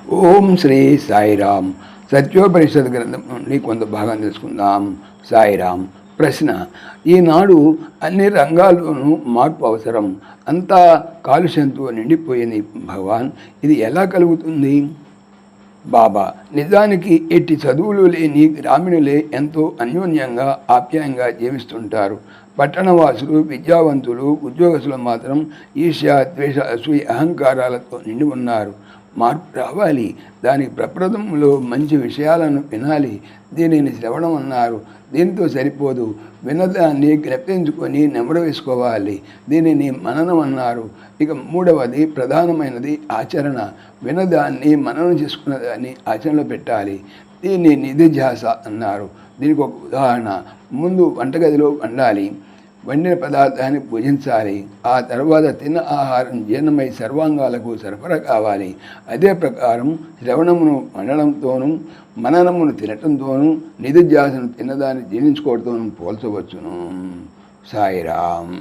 ఓం శ్రీ సాయిరామ్. సత్యోపనిషత్ గ్రంథం నుండి కొంత భాగం తెలుసుకుందాం. సాయిరామ్. ప్రశ్న: ఈనాడు అన్ని రంగాల్లోనూ మార్పు అవసరం. అంతా కాలుష్యంతో నిండిపోయింది భగవాన్, ఇది ఎలా కలుగుతుంది? బాబా: నిజానికి ఎట్టి చదువులు లేని గ్రామీణులే ఎంతో అన్యోన్యంగా ఆప్యాయంగా జీవిస్తుంటారు. పట్టణవాసులు, విద్యావంతులు, ఉద్యోగస్తులు మాత్రం ఈర్ష్య, ద్వేష, అసూయ, అహంకారాలతో నిండి ఉన్నారు. మార్పు రావాలి. దానికి ప్రప్రథమంలో మంచి విషయాలను వినాలి. దీనిని శ్రవణం అన్నారు. దీంతో సరిపోదు, వినదాన్ని జ్ఞప్తించుకొని నెమరు వేసుకోవాలి. దీనిని మననం అన్నారు. ఇక మూడవది ప్రధానమైనది ఆచరణ. వినదాన్ని మననం చేసుకున్న దాన్ని ఆచరణలో పెట్టాలి. దీన్ని నిధిధ్యాస అన్నారు. దీనికి ఒక ఉదాహరణ: ముందు వంటగదిలో వండాలి, వండిన పదార్థాన్ని భుజించాలి. ఆ తర్వాత తిన్న ఆహారం జీర్ణమై సర్వాంగాలకు సరఫరా కావాలి. అదే ప్రకారం శ్రవణమును వండడంతోనూ, మననమును తినటంతోనూ, నిధిధ్యాసను తిన్నదాన్ని జీర్ణించుకోవడంతోనూ పోల్చవచ్చును. సాయిరామ్.